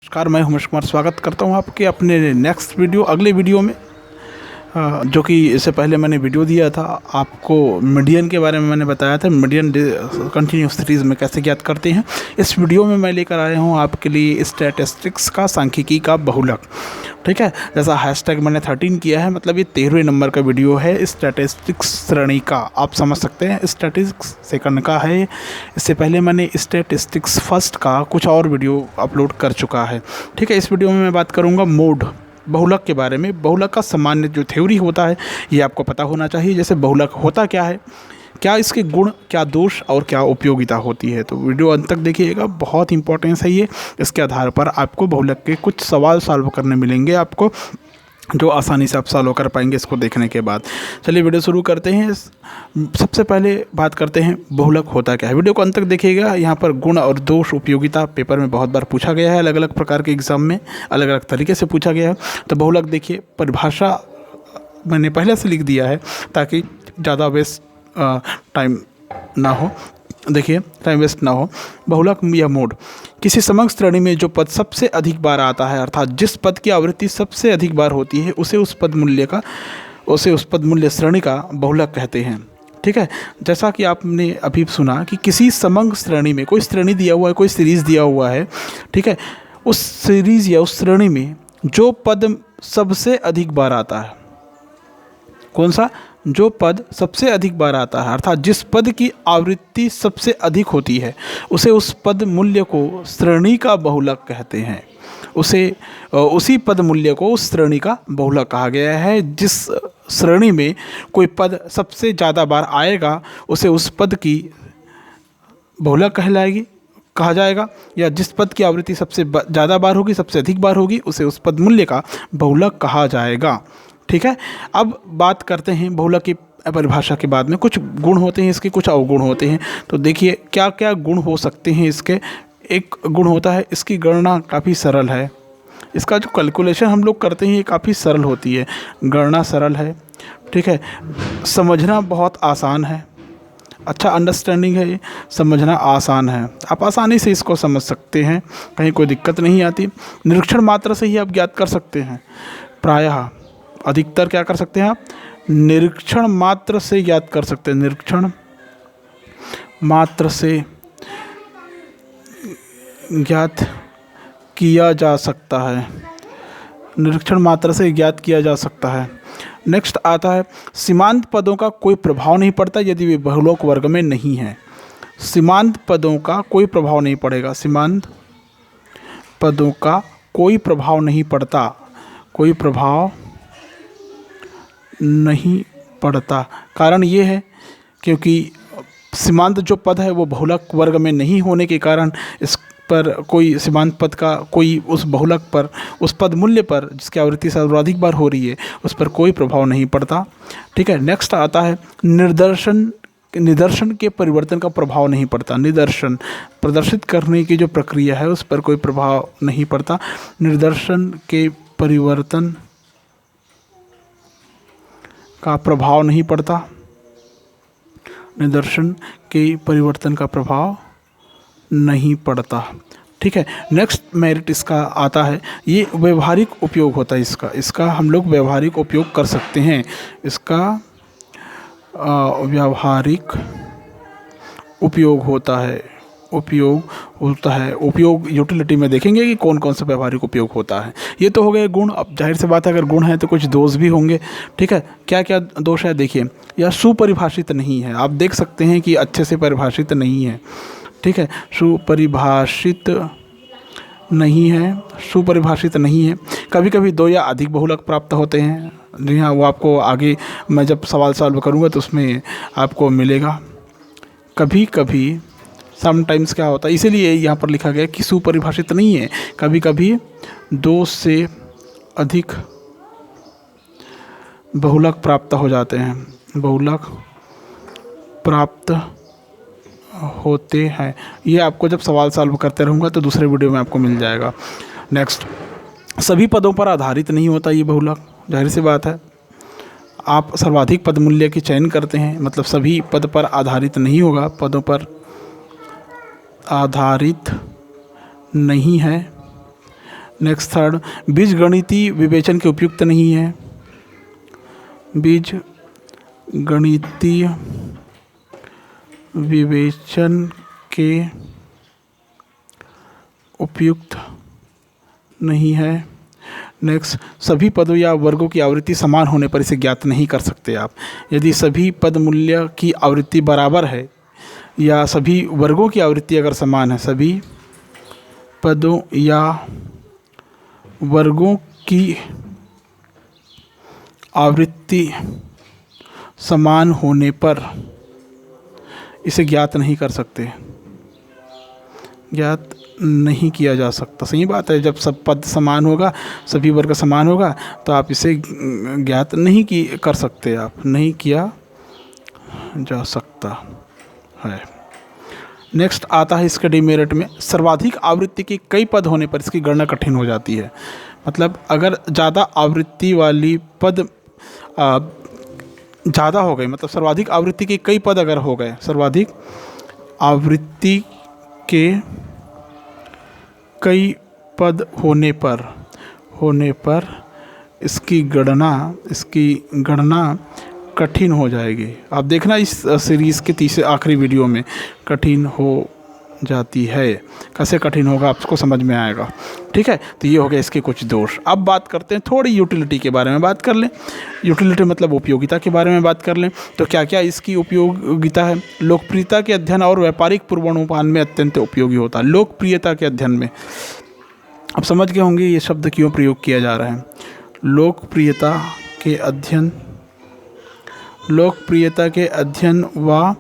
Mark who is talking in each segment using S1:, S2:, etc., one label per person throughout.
S1: नमस्कार, मैं उमेश कुमार स्वागत करता हूं आपके अपने नेक्स्ट अगले वीडियो में। जो कि इससे पहले मैंने वीडियो दिया था आपको मीडियन के बारे में। मैंने बताया था मीडियन कंटिन्यूस सीरीज़ में कैसे ज्ञात करते हैं। इस वीडियो में मैं लेकर आया हूं आपके लिए स्टैटिस्टिक्स का सांख्यिकी का बहुलक। ठीक है, जैसा हैशटैग मैंने 13 किया है, मतलब ये 13वें नंबर का वीडियो है स्टैटिस्टिक्स श्रेणी का। आप समझ सकते हैं स्टैटिस्टिक्स सेकंड का है। इससे पहले मैंने स्टैटिस्टिक्स फर्स्ट का कुछ और वीडियो अपलोड कर चुका है। ठीक है, इस वीडियो में मैं बात करूँगा मोड बहुलक के बारे में। बहुलक का सामान्य जो थ्योरी होता है ये आपको पता होना चाहिए। जैसे बहुलक होता क्या है, क्या इसके गुण, क्या दोष और क्या उपयोगिता होती है। तो वीडियो अंत तक देखिएगा, बहुत इंपॉर्टेंस है ये। इसके आधार पर आपको बहुलक के कुछ सवाल सॉल्व करने मिलेंगे आपको, जो आसानी से आप सॉल्व कर पाएंगे इसको देखने के बाद। चलिए वीडियो शुरू करते हैं। सबसे पहले बात करते हैं बहुलक होता क्या है। वीडियो को अंत तक देखिएगा। यहाँ पर गुण और दोष, उपयोगिता पेपर में बहुत बार पूछा गया है, अलग अलग प्रकार के एग्जाम में अलग अलग तरीके से पूछा गया है। तो बहुलक देखिए, परिभाषा मैंने पहले से लिख दिया है ताकि ज़्यादा वेस्ट टाइम ना हो। देखिए, टाइम वेस्ट ना हो। बहुलक या मोड, किसी समग्र श्रेणी में जो पद सबसे अधिक बार आता है, अर्थात जिस पद की आवृत्ति सबसे अधिक बार होती है, उसे उस पद मूल्य श्रेणी का बहुलक कहते हैं। ठीक है, जैसा कि आपने अभी सुना कि किसी समग्र श्रेणी में कोई श्रेणी दिया हुआ है, कोई सीरीज़ दिया हुआ है। ठीक है, उस सीरीज़ या उस श्रेणी में जो पद सबसे अधिक बार आता है, कौन सा, जो पद सबसे अधिक बार आता है, अर्थात जिस पद की आवृत्ति सबसे अधिक होती है, उसे उस पद मूल्य को श्रेणी का बहुलक कहते हैं। उसी पद मूल्य को उस श्रेणी का बहुलक कहा गया है। जिस श्रेणी में कोई पद सबसे ज़्यादा बार आएगा उसे उस पद की बहुलक कहा जाएगा, या जिस पद की आवृत्ति सबसे ज़्यादा बार होगी, सबसे अधिक बार होगी, उसे उस पद मूल्य का बहुलक कहा जाएगा। ठीक है, अब बात करते हैं बहुलक की परिभाषा के बाद में। कुछ गुण होते हैं इसके, कुछ अवगुण होते हैं। तो देखिए क्या क्या गुण हो सकते हैं इसके। एक गुण होता है, इसकी गणना काफ़ी सरल है। इसका जो कैलकुलेशन हम लोग करते हैं ये काफ़ी सरल होती है, गणना सरल है। ठीक है, समझना बहुत आसान है, अच्छा अंडरस्टैंडिंग है, ये समझना आसान है, आप आसानी से इसको समझ सकते हैं, कहीं कोई दिक्कत नहीं आती। निरीक्षण मात्र से ही आप ज्ञात कर सकते हैं। प्रायः अधिकतर क्या कर सकते हैं आप, निरीक्षण मात्र से ज्ञात कर सकते हैं। निरीक्षण मात्र से ज्ञात किया जा सकता है, निरीक्षण मात्र से ज्ञात किया जा सकता है। नेक्स्ट आता है, सीमांत पदों का कोई प्रभाव नहीं पड़ता यदि वे बहुलक वर्ग में नहीं हैं। सीमांत पदों का कोई प्रभाव नहीं पड़ेगा, सीमांत पदों का कोई प्रभाव नहीं पड़ता, कोई प्रभाव नहीं पड़ता। कारण ये है क्योंकि सीमांत जो पद है वो बहुलक वर्ग में नहीं होने के कारण इस पर कोई सीमांत पद का कोई उस बहुलक पर, उस पद मूल्य पर जिसकी आवृत्ति सर्वाधिक बार हो रही है, उस पर कोई प्रभाव नहीं पड़ता। ठीक है, नेक्स्ट आता है निदर्शन के परिवर्तन का प्रभाव नहीं पड़ता। निदर्शन प्रदर्शित करने की जो प्रक्रिया है उस पर कोई प्रभाव नहीं पड़ता। निदर्शन के परिवर्तन का प्रभाव नहीं पड़ता, निदर्शन के परिवर्तन का प्रभाव नहीं पड़ता। ठीक है, नेक्स्ट मेरिट इसका आता है, ये व्यवहारिक उपयोग होता है। इसका हम लोग व्यवहारिक उपयोग कर सकते हैं। इसका व्यावहारिक उपयोग होता है, उपयोग यूटिलिटी में देखेंगे कि कौन कौन सा व्यवहारिक उपयोग होता है। ये तो हो गए गुण। अब जाहिर सी बात है अगर गुण है तो कुछ दोष भी होंगे। ठीक है, क्या क्या दोष है देखिए, यह सुपरिभाषित नहीं है। आप देख सकते हैं कि अच्छे से परिभाषित नहीं है। ठीक है, सुपरिभाषित नहीं है। कभी कभी दो या अधिक बहुलक प्राप्त होते हैं। जी हाँ, वो आपको आगे मैं जब सवाल सॉल्व करूँगा तो उसमें आपको मिलेगा। कभी कभी समटाइम्स क्या होता है, इसीलिए यहाँ पर लिखा गया कि सुपरिभाषित नहीं है। कभी कभी दो से अधिक बहुलक प्राप्त हो जाते हैं, बहुलक प्राप्त होते हैं। ये आपको जब सवाल सॉल्व करते रहूँगा तो दूसरे वीडियो में आपको मिल जाएगा। नेक्स्ट, सभी पदों पर आधारित नहीं होता ये बहुलक। जाहिर सी बात है, आप सर्वाधिक पद मूल्य की चयन करते हैं, मतलब सभी पद पर आधारित नहीं होगा, पदों पर आधारित नहीं है। नेक्स्ट थर्ड, बीज गणितीय विवेचन के उपयुक्त नहीं है। बीज गणितीय विवेचन के उपयुक्त नहीं है। नेक्स्ट, सभी पदों या वर्गों की आवृत्ति समान होने पर इसे ज्ञात नहीं कर सकते आप। यदि सभी पद मूल्य की आवृत्ति बराबर है या सभी वर्गों की आवृत्ति अगर समान है, सभी पदों या वर्गों की आवृत्ति समान होने पर इसे ज्ञात नहीं कर सकते, ज्ञात नहीं किया जा सकता। सही बात है, जब सब पद समान होगा, सभी वर्ग समान होगा, तो आप इसे ज्ञात नहीं कर सकते, आप नहीं किया जा सकता है। नेक्स्ट आता है इसके डिमेरिट में, सर्वाधिक आवृत्ति के कई पद होने पर इसकी गणना कठिन हो जाती है। मतलब अगर ज़्यादा आवृत्ति वाली पद ज़्यादा हो गए, मतलब सर्वाधिक आवृत्ति के कई पद अगर हो गए, सर्वाधिक आवृत्ति के कई पद होने पर इसकी गणना कठिन हो जाएगी। आप देखना इस सीरीज़ के तीसरे आखिरी वीडियो में कठिन हो जाती है। कैसे कठिन होगा आपको समझ में आएगा। ठीक है, तो ये हो गया इसके कुछ दोष। अब बात करते हैं थोड़ी यूटिलिटी के बारे में बात कर लें। यूटिलिटी मतलब उपयोगिता के बारे में बात कर लें तो क्या क्या इसकी उपयोगिता है। लोकप्रियता के अध्ययन और व्यापारिक पूर्वानुमान में अत्यंत उपयोगी होता है। लोकप्रियता के अध्ययन में आप समझ गए होंगे ये शब्द क्यों प्रयोग किया जा रहा है। लोकप्रियता के अध्ययन व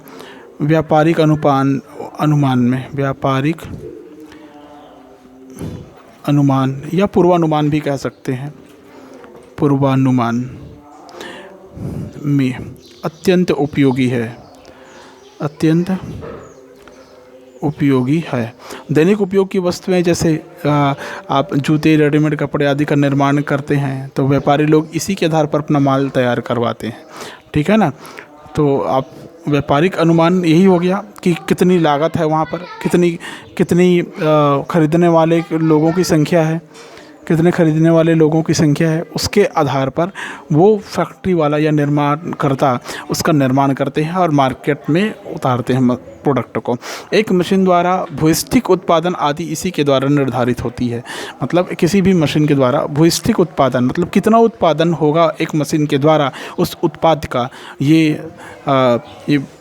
S1: व्यापारिक अनुमान में, व्यापारिक अनुमान या पूर्वानुमान भी कह सकते हैं, पूर्वानुमान में अत्यंत उपयोगी है, अत्यंत उपयोगी है। दैनिक उपयोग की वस्तुएं जैसे आप जूते, रेडीमेड कपड़े आदि का निर्माण करते हैं तो व्यापारी लोग इसी के आधार पर अपना माल तैयार करवाते हैं। ठीक है ना, तो आप व्यापारिक अनुमान यही हो गया कि कितनी लागत है वहाँ पर, कितनी खरीदने वाले लोगों की संख्या है, कितने खरीदने वाले लोगों की संख्या है, उसके आधार पर वो फैक्ट्री वाला या निर्माणकर्ता उसका निर्माण करते हैं और मार्केट में उतारते हैं प्रोडक्ट को। एक मशीन द्वारा भूयिष्ठिक उत्पादन आदि इसी के द्वारा निर्धारित होती है। मतलब किसी भी मशीन के द्वारा भूयिष्ठिक उत्पादन मतलब कितना उत्पादन होगा एक मशीन के द्वारा उस उत्पाद का, ये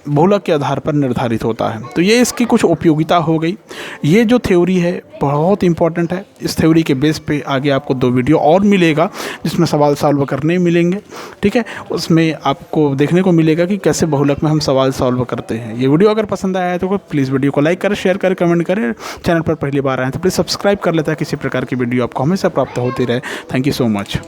S1: बहुलक के आधार पर निर्धारित होता है। तो ये इसकी कुछ उपयोगिता हो गई। ये जो थ्योरी है बहुत इंपॉर्टेंट है। इस थ्योरी के बेस पे आगे आपको 2 वीडियो और मिलेगा जिसमें सवाल सॉल्व करने मिलेंगे। ठीक है, उसमें आपको देखने को मिलेगा कि कैसे बहुलक में हम सवाल सॉल्व करते हैं। ये वीडियो अगर पसंद आया है तो प्लीज़ वीडियो को लाइक करें, शेयर करें, कमेंट करें। चैनल पर पहली बार आए तो प्लीज़ सब्सक्राइब कर लेता है, किसी प्रकार की वीडियो आपको हमेशा प्राप्त होती रहे। Thank you so much.